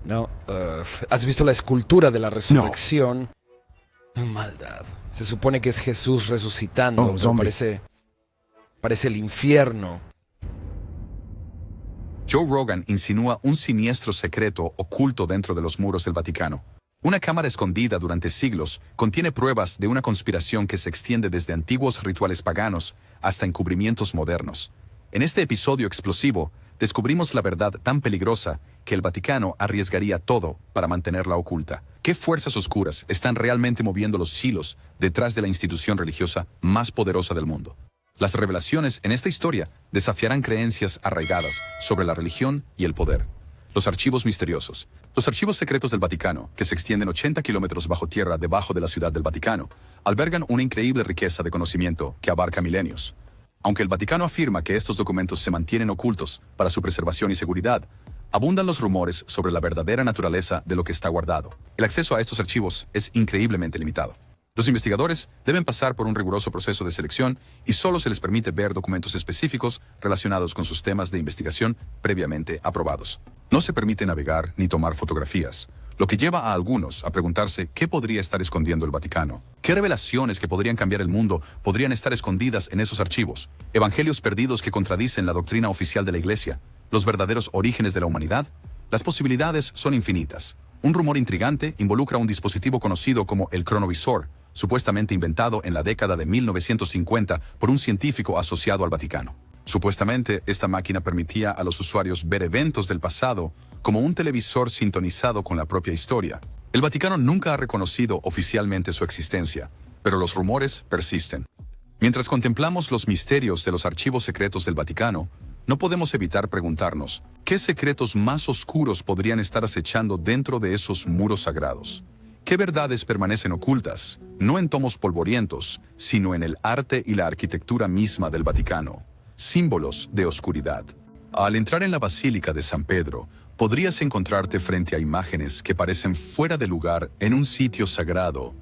¿no? ¿Has visto la escultura de la No. resurrección? Maldad. Se supone que es Jesús resucitando, Oh, pero zombie. parece el infierno. Joe Rogan insinúa un siniestro secreto oculto dentro de los muros del Vaticano. Una cámara escondida durante siglos contiene pruebas de una conspiración que se extiende desde antiguos rituales paganos hasta encubrimientos modernos. En este episodio explosivo, descubrimos la verdad tan peligrosa que el Vaticano arriesgaría todo para mantenerla oculta. ¿Qué fuerzas oscuras están realmente moviendo los hilos detrás de la institución religiosa más poderosa del mundo? Las revelaciones en esta historia desafiarán creencias arraigadas sobre la religión y el poder. Los archivos misteriosos. Los archivos secretos del Vaticano, que se extienden 80 kilómetros bajo tierra debajo de la ciudad del Vaticano, albergan una increíble riqueza de conocimiento que abarca milenios. Aunque el Vaticano afirma que estos documentos se mantienen ocultos para su preservación y seguridad, abundan los rumores sobre la verdadera naturaleza de lo que está guardado. El acceso a estos archivos es increíblemente limitado. Los investigadores deben pasar por un riguroso proceso de selección y solo se les permite ver documentos específicos relacionados con sus temas de investigación previamente aprobados. No se permite navegar ni tomar fotografías, lo que lleva a algunos a preguntarse qué podría estar escondiendo el Vaticano. ¿Qué revelaciones que podrían cambiar el mundo podrían estar escondidas en esos archivos? ¿Evangelios perdidos que contradicen la doctrina oficial de la Iglesia? ¿Los verdaderos orígenes de la humanidad? Las posibilidades son infinitas. Un rumor intrigante involucra un dispositivo conocido como el cronovisor, supuestamente inventado en la década de 1950 por un científico asociado al Vaticano. Supuestamente, esta máquina permitía a los usuarios ver eventos del pasado como un televisor sintonizado con la propia historia. El Vaticano nunca ha reconocido oficialmente su existencia, pero los rumores persisten. Mientras contemplamos los misterios de los archivos secretos del Vaticano, no podemos evitar preguntarnos, ¿qué secretos más oscuros podrían estar acechando dentro de esos muros sagrados? ¿Qué verdades permanecen ocultas, no en tomos polvorientos, sino en el arte y la arquitectura misma del Vaticano? Símbolos de oscuridad. Al entrar en la Basílica de San Pedro, podrías encontrarte frente a imágenes que parecen fuera de lugar en un sitio sagrado.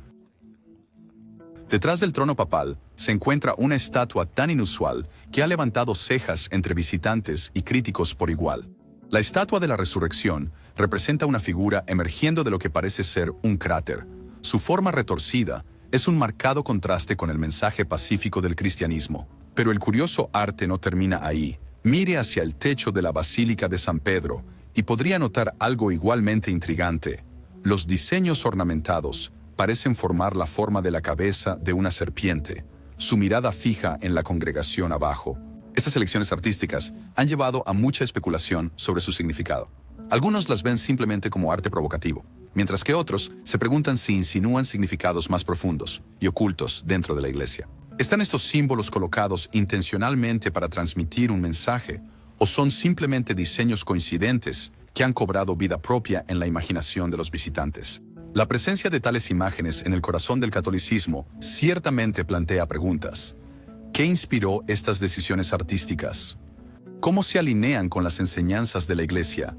Detrás del trono papal se encuentra una estatua tan inusual que ha levantado cejas entre visitantes y críticos por igual. La estatua de la resurrección representa una figura emergiendo de lo que parece ser un cráter. Su forma retorcida es un marcado contraste con el mensaje pacífico del cristianismo. Pero el curioso arte no termina ahí. Mire hacia el techo de la Basílica de San Pedro y podría notar algo igualmente intrigante. Los diseños ornamentados parecen formar la forma de la cabeza de una serpiente, su mirada fija en la congregación abajo. Estas elecciones artísticas han llevado a mucha especulación sobre su significado. Algunos las ven simplemente como arte provocativo, mientras que otros se preguntan si insinúan significados más profundos y ocultos dentro de la Iglesia. ¿Están estos símbolos colocados intencionalmente para transmitir un mensaje o son simplemente diseños coincidentes que han cobrado vida propia en la imaginación de los visitantes? La presencia de tales imágenes en el corazón del catolicismo ciertamente plantea preguntas. ¿Qué inspiró estas decisiones artísticas? ¿Cómo se alinean con las enseñanzas de la Iglesia?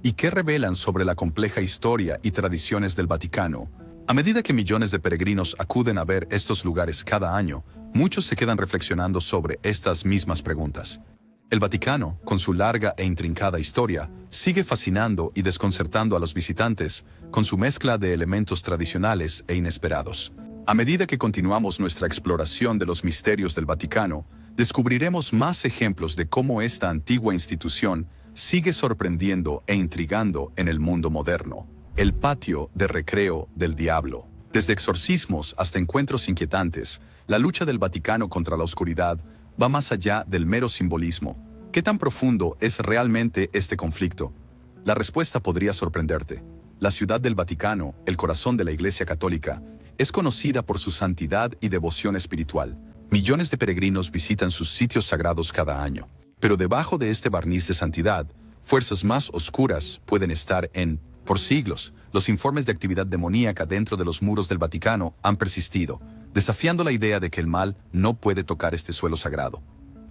¿Y qué revelan sobre la compleja historia y tradiciones del Vaticano? A medida que millones de peregrinos acuden a ver estos lugares cada año, muchos se quedan reflexionando sobre estas mismas preguntas. El Vaticano, con su larga e intrincada historia, sigue fascinando y desconcertando a los visitantes con su mezcla de elementos tradicionales e inesperados. A medida que continuamos nuestra exploración de los misterios del Vaticano, descubriremos más ejemplos de cómo esta antigua institución sigue sorprendiendo e intrigando en el mundo moderno. El patio de recreo del diablo. Desde exorcismos hasta encuentros inquietantes, la lucha del Vaticano contra la oscuridad va más allá del mero simbolismo. ¿Qué tan profundo es realmente este conflicto? La respuesta podría sorprenderte. La ciudad del Vaticano, el corazón de la Iglesia Católica, es conocida por su santidad y devoción espiritual. Millones de peregrinos visitan sus sitios sagrados cada año. Pero debajo de este barniz de santidad, fuerzas más oscuras pueden estar en... Por siglos, los informes de actividad demoníaca dentro de los muros del Vaticano han persistido, desafiando la idea de que el mal no puede tocar este suelo sagrado.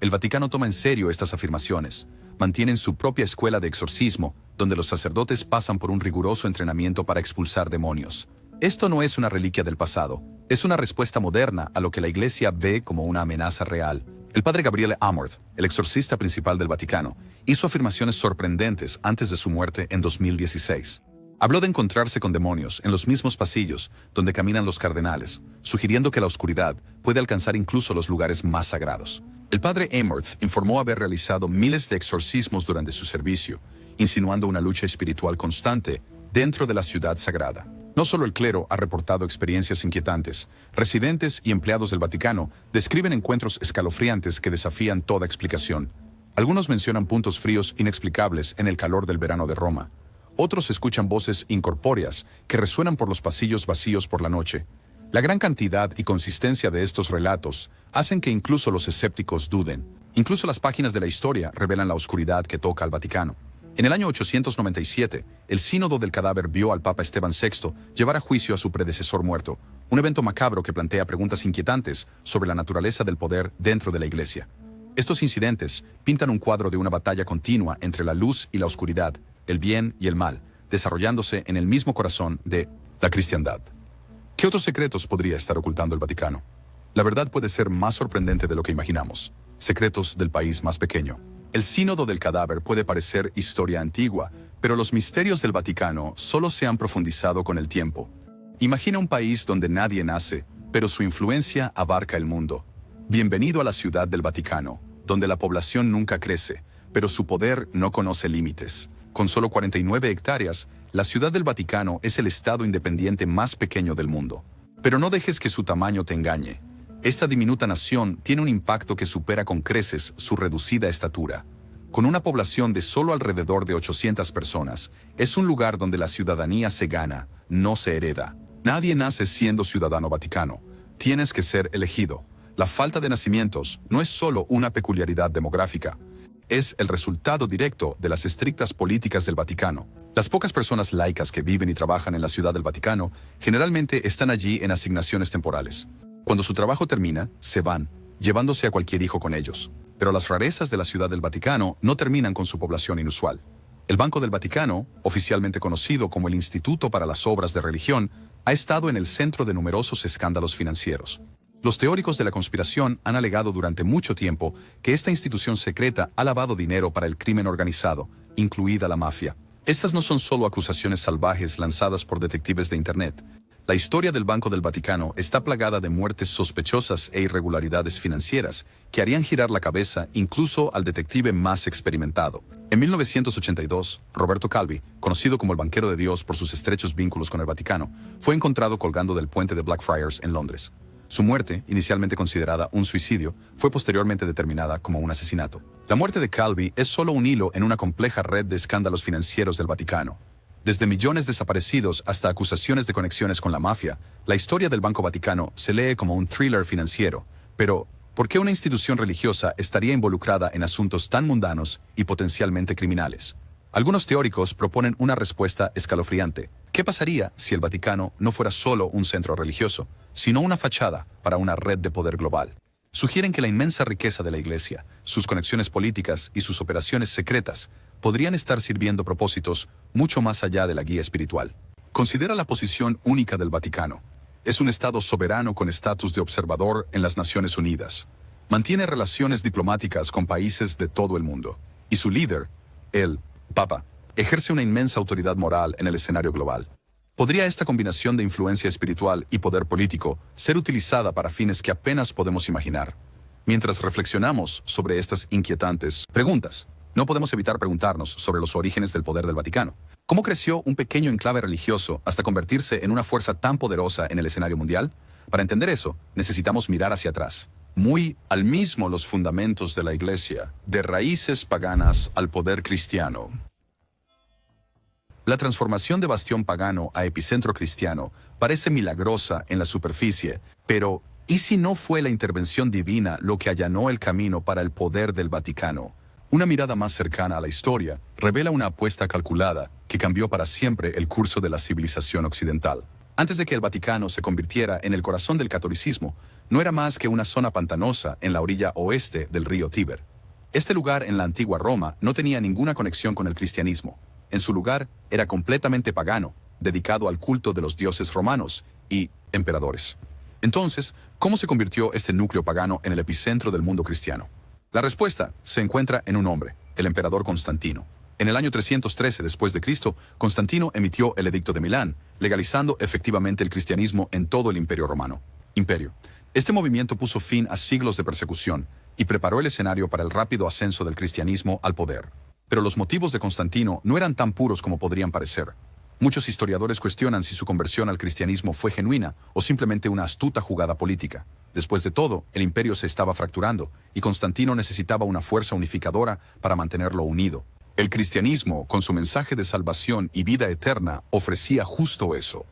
El Vaticano toma en serio estas afirmaciones. Mantienen su propia escuela de exorcismo, donde los sacerdotes pasan por un riguroso entrenamiento para expulsar demonios. Esto no es una reliquia del pasado, es una respuesta moderna a lo que la Iglesia ve como una amenaza real. El padre Gabriele Amorth, el exorcista principal del Vaticano, hizo afirmaciones sorprendentes antes de su muerte en 2016. Habló de encontrarse con demonios en los mismos pasillos donde caminan los cardenales, sugiriendo que la oscuridad puede alcanzar incluso los lugares más sagrados. El padre Amorth informó haber realizado miles de exorcismos durante su servicio, insinuando una lucha espiritual constante dentro de la ciudad sagrada. No solo el clero ha reportado experiencias inquietantes, residentes y empleados del Vaticano describen encuentros escalofriantes que desafían toda explicación. Algunos mencionan puntos fríos inexplicables en el calor del verano de Roma. Otros escuchan voces incorpóreas que resuenan por los pasillos vacíos por la noche. La gran cantidad y consistencia de estos relatos hacen que incluso los escépticos duden. Incluso las páginas de la historia revelan la oscuridad que toca al Vaticano. En el año 897, el Sínodo del Cadáver vio al Papa Esteban VI llevar a juicio a su predecesor muerto, un evento macabro que plantea preguntas inquietantes sobre la naturaleza del poder dentro de la Iglesia. Estos incidentes pintan un cuadro de una batalla continua entre la luz y la oscuridad, el bien y el mal, desarrollándose en el mismo corazón de la cristiandad. ¿Qué otros secretos podría estar ocultando el Vaticano? La verdad puede ser más sorprendente de lo que imaginamos. Secretos del país más pequeño. El Sínodo del Cadáver puede parecer historia antigua, pero los misterios del Vaticano solo se han profundizado con el tiempo. Imagina un país donde nadie nace, pero su influencia abarca el mundo. Bienvenido a la ciudad del Vaticano, donde la población nunca crece, pero su poder no conoce límites. Con solo 49 hectáreas, la Ciudad del Vaticano es el estado independiente más pequeño del mundo. Pero no dejes que su tamaño te engañe. Esta diminuta nación tiene un impacto que supera con creces su reducida estatura. Con una población de solo alrededor de 800 personas, es un lugar donde la ciudadanía se gana, no se hereda. Nadie nace siendo ciudadano vaticano. Tienes que ser elegido. La falta de nacimientos no es solo una peculiaridad demográfica. Es el resultado directo de las estrictas políticas del Vaticano. Las pocas personas laicas que viven y trabajan en la Ciudad del Vaticano generalmente están allí en asignaciones temporales. Cuando su trabajo termina, se van, llevándose a cualquier hijo con ellos. Pero las rarezas de la Ciudad del Vaticano no terminan con su población inusual. El Banco del Vaticano, oficialmente conocido como el Instituto para las Obras de Religión, ha estado en el centro de numerosos escándalos financieros. Los teóricos de la conspiración han alegado durante mucho tiempo que esta institución secreta ha lavado dinero para el crimen organizado, incluida la mafia. Estas no son solo acusaciones salvajes lanzadas por detectives de Internet. La historia del Banco del Vaticano está plagada de muertes sospechosas e irregularidades financieras que harían girar la cabeza incluso al detective más experimentado. En 1982, Roberto Calvi, conocido como el banquero de Dios por sus estrechos vínculos con el Vaticano, fue encontrado colgando del puente de Blackfriars en Londres. Su muerte, inicialmente considerada un suicidio, fue posteriormente determinada como un asesinato. La muerte de Calvi es solo un hilo en una compleja red de escándalos financieros del Vaticano. Desde millones desaparecidos hasta acusaciones de conexiones con la mafia, la historia del Banco Vaticano se lee como un thriller financiero. Pero, ¿por qué una institución religiosa estaría involucrada en asuntos tan mundanos y potencialmente criminales? Algunos teóricos proponen una respuesta escalofriante. ¿Qué pasaría si el Vaticano no fuera solo un centro religioso, sino una fachada para una red de poder global? Sugieren que la inmensa riqueza de la Iglesia, sus conexiones políticas y sus operaciones secretas podrían estar sirviendo propósitos mucho más allá de la guía espiritual. Considera la posición única del Vaticano. Es un Estado soberano con estatus de observador en las Naciones Unidas. Mantiene relaciones diplomáticas con países de todo el mundo. Y su líder, el Papa, ejerce una inmensa autoridad moral en el escenario global. ¿Podría esta combinación de influencia espiritual y poder político ser utilizada para fines que apenas podemos imaginar? Mientras reflexionamos sobre estas inquietantes preguntas, no podemos evitar preguntarnos sobre los orígenes del poder del Vaticano. ¿Cómo creció un pequeño enclave religioso hasta convertirse en una fuerza tan poderosa en el escenario mundial? Para entender eso, necesitamos mirar hacia atrás. Muy al mismo los fundamentos de la Iglesia, de raíces paganas al poder cristiano. La transformación de bastión pagano a epicentro cristiano parece milagrosa en la superficie, pero ¿y si no fue la intervención divina lo que allanó el camino para el poder del Vaticano? Una mirada más cercana a la historia revela una apuesta calculada que cambió para siempre el curso de la civilización occidental. Antes de que el Vaticano se convirtiera en el corazón del catolicismo, no era más que una zona pantanosa en la orilla oeste del río Tíber. Este lugar en la antigua Roma no tenía ninguna conexión con el cristianismo. En su lugar era completamente pagano, dedicado al culto de los dioses romanos y emperadores. Entonces, ¿cómo se convirtió este núcleo pagano en el epicentro del mundo cristiano? La respuesta se encuentra en un hombre, el emperador Constantino. En el año 313 después de Cristo, Constantino emitió el Edicto de Milán, legalizando efectivamente el cristianismo en todo el Imperio Romano. Este movimiento puso fin a siglos de persecución y preparó el escenario para el rápido ascenso del cristianismo al poder. Pero los motivos de Constantino no eran tan puros como podrían parecer. Muchos historiadores cuestionan si su conversión al cristianismo fue genuina o simplemente una astuta jugada política. Después de todo, el imperio se estaba fracturando y Constantino necesitaba una fuerza unificadora para mantenerlo unido. El cristianismo, con su mensaje de salvación y vida eterna, ofrecía justo eso.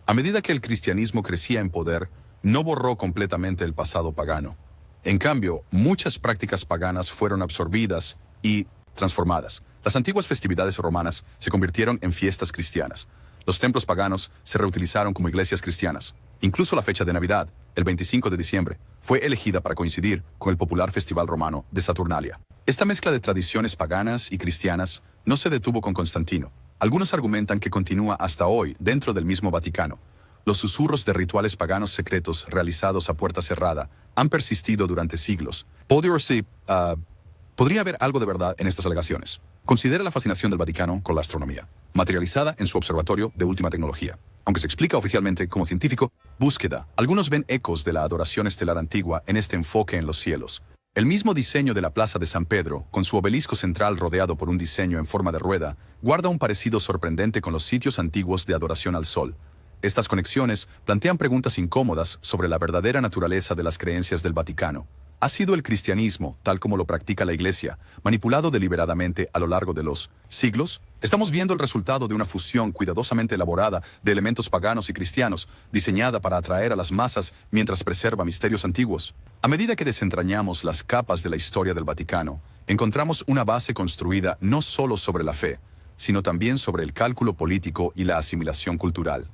A medida que el cristianismo crecía en poder, no borró completamente el pasado pagano. En cambio, muchas prácticas paganas fueron absorbidas y transformadas. Las antiguas festividades romanas se convirtieron en fiestas cristianas. Los templos paganos se reutilizaron como iglesias cristianas. Incluso la fecha de Navidad, el 25 de diciembre, fue elegida para coincidir con el popular festival romano de Saturnalia. Esta mezcla de tradiciones paganas y cristianas no se detuvo con Constantino. Algunos argumentan que continúa hasta hoy dentro del mismo Vaticano. Los susurros de rituales paganos secretos realizados a puerta cerrada han persistido durante siglos. Podría haber algo de verdad en estas alegaciones. Considera la fascinación del Vaticano con la astronomía, materializada en su observatorio de última tecnología. Aunque se explica oficialmente como científico, búsqueda. Algunos ven ecos de la adoración estelar antigua en este enfoque en los cielos. El mismo diseño de la Plaza de San Pedro, con su obelisco central rodeado por un diseño en forma de rueda, guarda un parecido sorprendente con los sitios antiguos de adoración al sol. Estas conexiones plantean preguntas incómodas sobre la verdadera naturaleza de las creencias del Vaticano. ¿Ha sido el cristianismo, tal como lo practica la Iglesia, manipulado deliberadamente a lo largo de los siglos? Estamos viendo el resultado de una fusión cuidadosamente elaborada de elementos paganos y cristianos, diseñada para atraer a las masas mientras preserva misterios antiguos. A medida que desentrañamos las capas de la historia del Vaticano, encontramos una base construida no solo sobre la fe, sino también sobre el cálculo político y la asimilación cultural.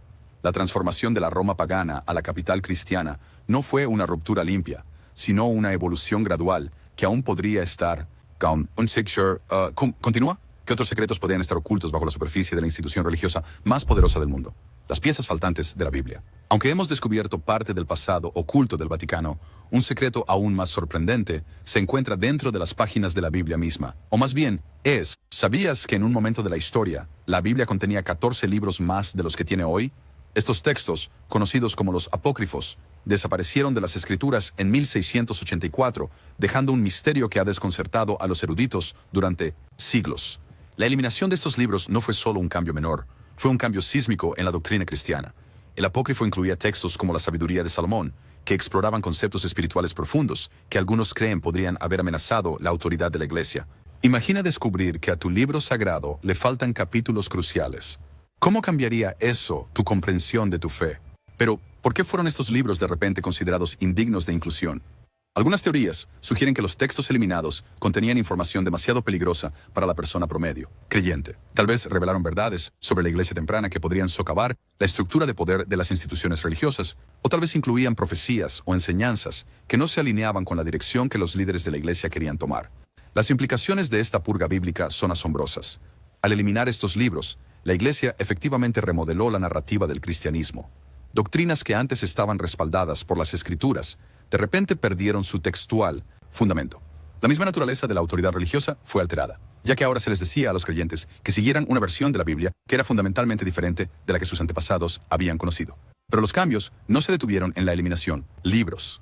La transformación de la Roma pagana a la capital cristiana no fue una ruptura limpia, sino una evolución gradual que aún podría estar. ¿Continúa? ¿Qué otros secretos podrían estar ocultos bajo la superficie de la institución religiosa más poderosa del mundo? Las piezas faltantes de la Biblia. Aunque hemos descubierto parte del pasado oculto del Vaticano, un secreto aún más sorprendente se encuentra dentro de las páginas de la Biblia misma. O más bien, ¿sabías que en un momento de la historia, la Biblia contenía 14 libros más de los que tiene hoy? Estos textos, conocidos como los apócrifos, desaparecieron de las escrituras en 1684, dejando un misterio que ha desconcertado a los eruditos durante siglos. La eliminación de estos libros no fue solo un cambio menor, fue un cambio sísmico en la doctrina cristiana. El apócrifo incluía textos como la sabiduría de Salomón, que exploraban conceptos espirituales profundos que algunos creen podrían haber amenazado la autoridad de la Iglesia. Imagina descubrir que a tu libro sagrado le faltan capítulos cruciales. ¿Cómo cambiaría eso tu comprensión de tu fe? Pero, ¿por qué fueron estos libros de repente considerados indignos de inclusión? Algunas teorías sugieren que los textos eliminados contenían información demasiado peligrosa para la persona promedio, creyente. Tal vez revelaron verdades sobre la Iglesia temprana que podrían socavar la estructura de poder de las instituciones religiosas, o tal vez incluían profecías o enseñanzas que no se alineaban con la dirección que los líderes de la Iglesia querían tomar. Las implicaciones de esta purga bíblica son asombrosas. Al eliminar estos libros, la Iglesia efectivamente remodeló la narrativa del cristianismo. Doctrinas que antes estaban respaldadas por las Escrituras, de repente perdieron su textual fundamento. La misma naturaleza de la autoridad religiosa fue alterada, ya que ahora se les decía a los creyentes que siguieran una versión de la Biblia que era fundamentalmente diferente de la que sus antepasados habían conocido. Pero los cambios no se detuvieron en la eliminación. Libros.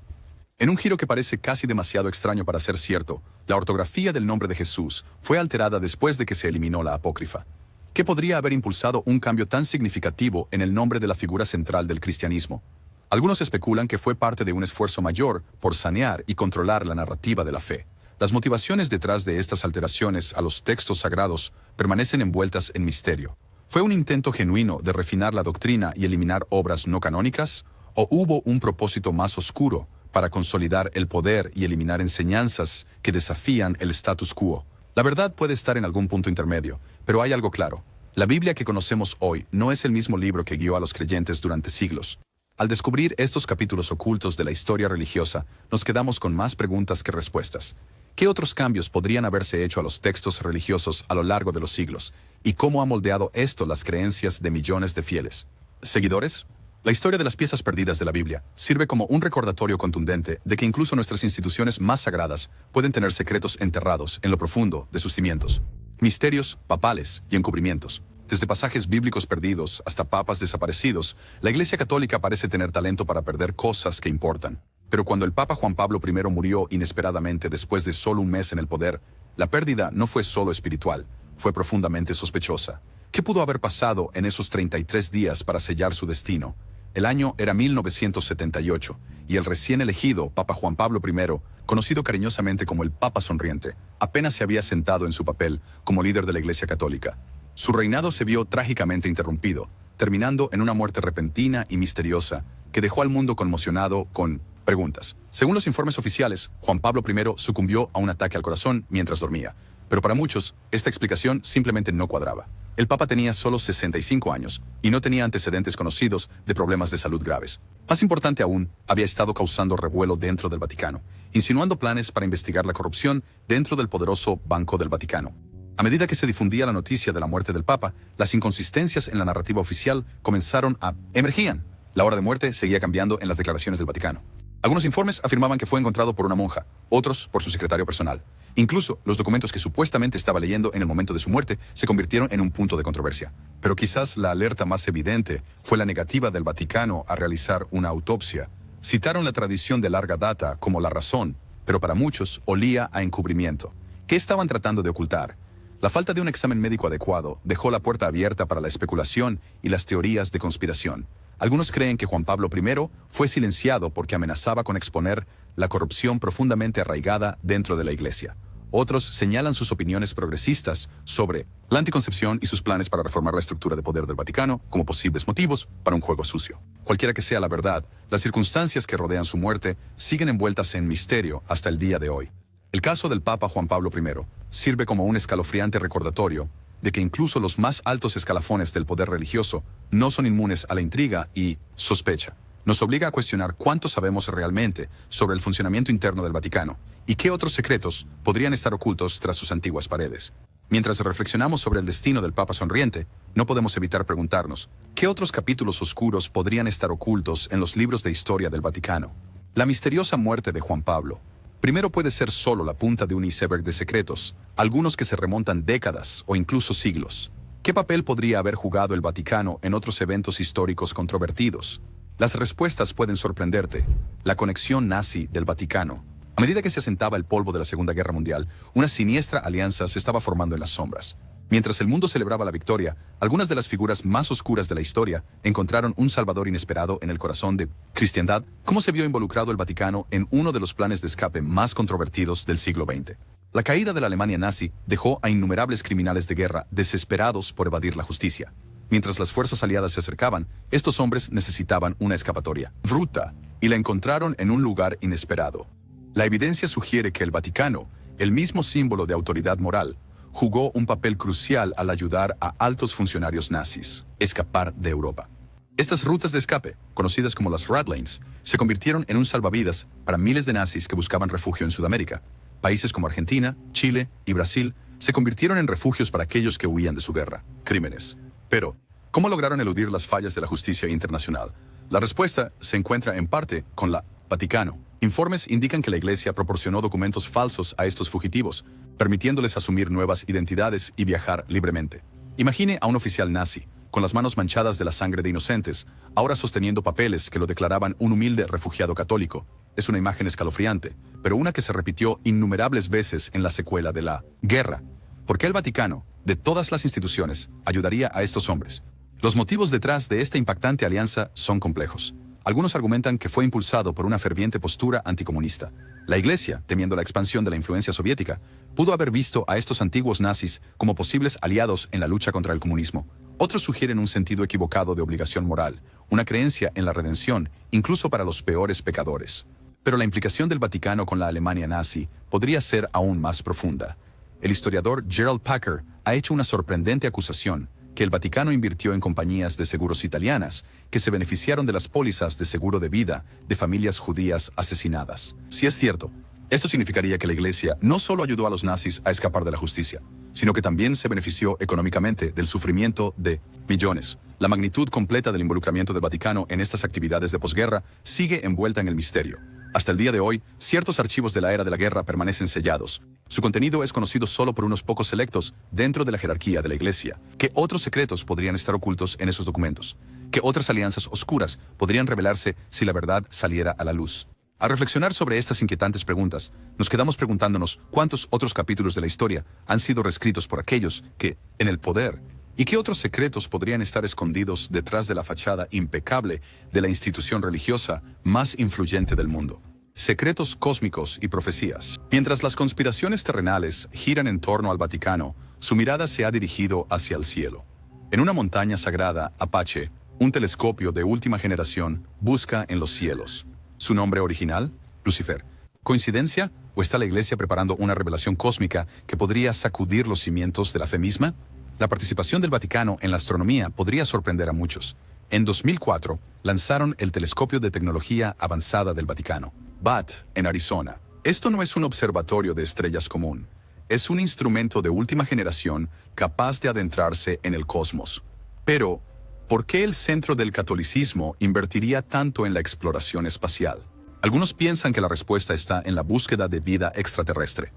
En un giro que parece casi demasiado extraño para ser cierto, la ortografía del nombre de Jesús fue alterada después de que se eliminó la apócrifa. ¿Qué podría haber impulsado un cambio tan significativo en el nombre de la figura central del cristianismo? Algunos especulan que fue parte de un esfuerzo mayor por sanear y controlar la narrativa de la fe. Las motivaciones detrás de estas alteraciones a los textos sagrados permanecen envueltas en misterio. ¿Fue un intento genuino de refinar la doctrina y eliminar obras no canónicas? ¿O hubo un propósito más oscuro para consolidar el poder y eliminar enseñanzas que desafían el status quo? La verdad puede estar en algún punto intermedio, pero hay algo claro. La Biblia que conocemos hoy no es el mismo libro que guió a los creyentes durante siglos. Al descubrir estos capítulos ocultos de la historia religiosa, nos quedamos con más preguntas que respuestas. ¿Qué otros cambios podrían haberse hecho a los textos religiosos a lo largo de los siglos? ¿Y cómo ha moldeado esto las creencias de millones de fieles? ¿Seguidores? La historia de las piezas perdidas de la Biblia sirve como un recordatorio contundente de que incluso nuestras instituciones más sagradas pueden tener secretos enterrados en lo profundo de sus cimientos. Misterios, papales y encubrimientos. Desde pasajes bíblicos perdidos hasta papas desaparecidos, la Iglesia Católica parece tener talento para perder cosas que importan. Pero cuando el Papa Juan Pablo I murió inesperadamente después de solo un mes en el poder, la pérdida no fue solo espiritual, fue profundamente sospechosa. ¿Qué pudo haber pasado en esos 33 días para sellar su destino? El año era 1978, y el recién elegido Papa Juan Pablo I, conocido cariñosamente como el Papa Sonriente, apenas se había sentado en su papel como líder de la Iglesia Católica. Su reinado se vio trágicamente interrumpido, terminando en una muerte repentina y misteriosa que dejó al mundo conmocionado con preguntas. Según los informes oficiales, Juan Pablo I sucumbió a un ataque al corazón mientras dormía, pero para muchos, esta explicación simplemente no cuadraba. El Papa tenía solo 65 años y no tenía antecedentes conocidos de problemas de salud graves. Más importante aún, había estado causando revuelo dentro del Vaticano, insinuando planes para investigar la corrupción dentro del poderoso Banco del Vaticano. A medida que se difundía la noticia de la muerte del Papa, las inconsistencias en la narrativa oficial comenzaron a emergir. La hora de muerte seguía cambiando en las declaraciones del Vaticano. Algunos informes afirmaban que fue encontrado por una monja, otros por su secretario personal. Incluso los documentos que supuestamente estaba leyendo en el momento de su muerte se convirtieron en un punto de controversia. Pero quizás la alerta más evidente fue la negativa del Vaticano a realizar una autopsia. Citaron la tradición de larga data como la razón, pero para muchos olía a encubrimiento. ¿Qué estaban tratando de ocultar? La falta de un examen médico adecuado dejó la puerta abierta para la especulación y las teorías de conspiración. Algunos creen que Juan Pablo I fue silenciado porque amenazaba con exponer la corrupción profundamente arraigada dentro de la Iglesia. Otros señalan sus opiniones progresistas sobre la anticoncepción y sus planes para reformar la estructura de poder del Vaticano como posibles motivos para un juego sucio. Cualquiera que sea la verdad, las circunstancias que rodean su muerte siguen envueltas en misterio hasta el día de hoy. El caso del Papa Juan Pablo I sirve como un escalofriante recordatorio de que incluso los más altos escalafones del poder religioso no son inmunes a la intriga y sospecha. Nos obliga a cuestionar cuánto sabemos realmente sobre el funcionamiento interno del Vaticano y qué otros secretos podrían estar ocultos tras sus antiguas paredes. Mientras reflexionamos sobre el destino del Papa Sonriente, no podemos evitar preguntarnos, ¿qué otros capítulos oscuros podrían estar ocultos en los libros de historia del Vaticano? La misteriosa muerte de Juan Pablo primero puede ser solo la punta de un iceberg de secretos, algunos que se remontan décadas o incluso siglos. ¿Qué papel podría haber jugado el Vaticano en otros eventos históricos controvertidos? Las respuestas pueden sorprenderte. La conexión nazi del Vaticano. A medida que se asentaba el polvo de la Segunda Guerra Mundial, una siniestra alianza se estaba formando en las sombras. Mientras el mundo celebraba la victoria, algunas de las figuras más oscuras de la historia encontraron un salvador inesperado en el corazón de cristiandad. ¿Cómo se vio involucrado el Vaticano en uno de los planes de escape más controvertidos del siglo XX? La caída de la Alemania nazi dejó a innumerables criminales de guerra desesperados por evadir la justicia. Mientras las fuerzas aliadas se acercaban, estos hombres necesitaban una escapatoria bruta y la encontraron en un lugar inesperado. La evidencia sugiere que el Vaticano, el mismo símbolo de autoridad moral, jugó un papel crucial al ayudar a altos funcionarios nazis a escapar de Europa. Estas rutas de escape, conocidas como las Rat Lanes, se convirtieron en un salvavidas para miles de nazis que buscaban refugio en Sudamérica. Países como Argentina, Chile y Brasil se convirtieron en refugios para aquellos que huían de su guerra, crímenes. Pero, ¿cómo lograron eludir las fallas de la justicia internacional? La respuesta se encuentra en parte con la Vaticano. Informes indican que la Iglesia proporcionó documentos falsos a estos fugitivos, permitiéndoles asumir nuevas identidades y viajar libremente. Imagine a un oficial nazi, con las manos manchadas de la sangre de inocentes, ahora sosteniendo papeles que lo declaraban un humilde refugiado católico. Es una imagen escalofriante, pero una que se repitió innumerables veces en la secuela de la guerra. ¿Por qué el Vaticano, de todas las instituciones, ayudaría a estos hombres? Los motivos detrás de esta impactante alianza son complejos. Algunos argumentan que fue impulsado por una ferviente postura anticomunista. La Iglesia, temiendo la expansión de la influencia soviética, pudo haber visto a estos antiguos nazis como posibles aliados en la lucha contra el comunismo. Otros sugieren un sentido equivocado de obligación moral, una creencia en la redención, incluso para los peores pecadores. Pero la implicación del Vaticano con la Alemania nazi podría ser aún más profunda. El historiador Gerald Packer ha hecho una sorprendente acusación que el Vaticano invirtió en compañías de seguros italianas que se beneficiaron de las pólizas de seguro de vida de familias judías asesinadas. Si es cierto, esto significaría que la Iglesia no solo ayudó a los nazis a escapar de la justicia, sino que también se benefició económicamente del sufrimiento de millones. La magnitud completa del involucramiento del Vaticano en estas actividades de posguerra sigue envuelta en el misterio. Hasta el día de hoy, ciertos archivos de la era de la guerra permanecen sellados. Su contenido es conocido solo por unos pocos selectos dentro de la jerarquía de la Iglesia. ¿Qué otros secretos podrían estar ocultos en esos documentos? ¿Qué otras alianzas oscuras podrían revelarse si la verdad saliera a la luz? Al reflexionar sobre estas inquietantes preguntas, nos quedamos preguntándonos cuántos otros capítulos de la historia han sido reescritos por aquellos que, en el poder, y qué otros secretos podrían estar escondidos detrás de la fachada impecable de la institución religiosa más influyente del mundo. Secretos cósmicos y profecías. Mientras las conspiraciones terrenales giran en torno al Vaticano, su mirada se ha dirigido hacia el cielo. En una montaña sagrada, Apache, un telescopio de última generación busca en los cielos. ¿Su nombre original? Lucifer. ¿Coincidencia o está la Iglesia preparando una revelación cósmica que podría sacudir los cimientos de la fe misma? La participación del Vaticano en la astronomía podría sorprender a muchos. En 2004, lanzaron el telescopio de tecnología avanzada del Vaticano, BAT, en Arizona. Esto no es un observatorio de estrellas común. Es un instrumento de última generación capaz de adentrarse en el cosmos. Pero, ¿por qué el centro del catolicismo invertiría tanto en la exploración espacial? Algunos piensan que la respuesta está en la búsqueda de vida extraterrestre.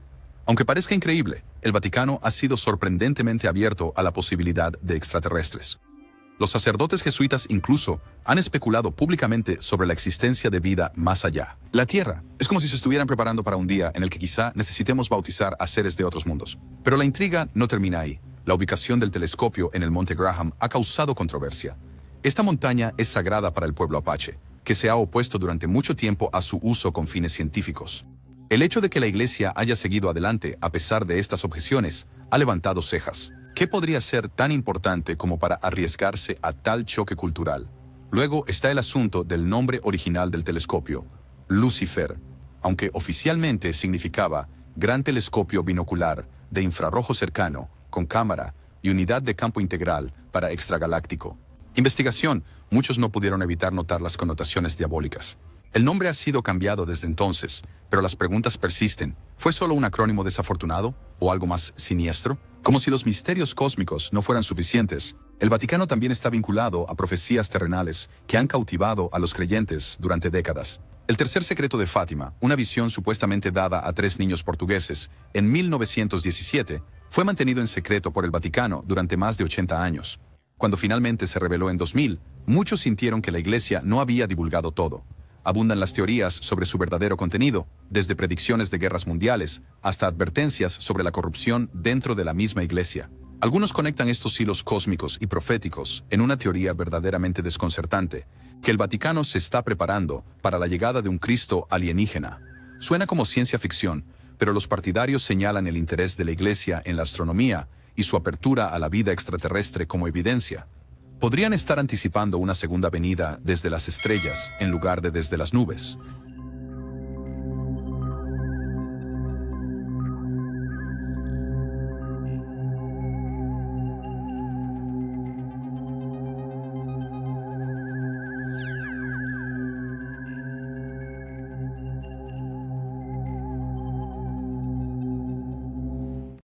Aunque parezca increíble, el Vaticano ha sido sorprendentemente abierto a la posibilidad de extraterrestres. Los sacerdotes jesuitas incluso han especulado públicamente sobre la existencia de vida más allá. La Tierra es como si se estuvieran preparando para un día en el que quizá necesitemos bautizar a seres de otros mundos. Pero la intriga no termina ahí. La ubicación del telescopio en el Monte Graham ha causado controversia. Esta montaña es sagrada para el pueblo apache, que se ha opuesto durante mucho tiempo a su uso con fines científicos. El hecho de que la Iglesia haya seguido adelante a pesar de estas objeciones ha levantado cejas. ¿Qué podría ser tan importante como para arriesgarse a tal choque cultural? Luego está el asunto del nombre original del telescopio, Lucifer, aunque oficialmente significaba Gran Telescopio Binocular de Infrarrojo Cercano, con cámara y unidad de campo integral para extragaláctico. Investigación, muchos no pudieron evitar notar las connotaciones diabólicas. El nombre ha sido cambiado desde entonces, pero las preguntas persisten. ¿Fue solo un acrónimo desafortunado o algo más siniestro? Como si los misterios cósmicos no fueran suficientes, el Vaticano también está vinculado a profecías terrenales que han cautivado a los creyentes durante décadas. El tercer secreto de Fátima, una visión supuestamente dada a 3 niños portugueses en 1917, fue mantenido en secreto por el Vaticano durante más de 80 años. Cuando finalmente se reveló en 2000, muchos sintieron que la Iglesia no había divulgado todo. Abundan las teorías sobre su verdadero contenido, desde predicciones de guerras mundiales hasta advertencias sobre la corrupción dentro de la misma Iglesia. Algunos conectan estos hilos cósmicos y proféticos en una teoría verdaderamente desconcertante, que el Vaticano se está preparando para la llegada de un Cristo alienígena. Suena como ciencia ficción, pero los partidarios señalan el interés de la Iglesia en la astronomía y su apertura a la vida extraterrestre como evidencia. Podrían estar anticipando una segunda venida desde las estrellas en lugar de desde las nubes.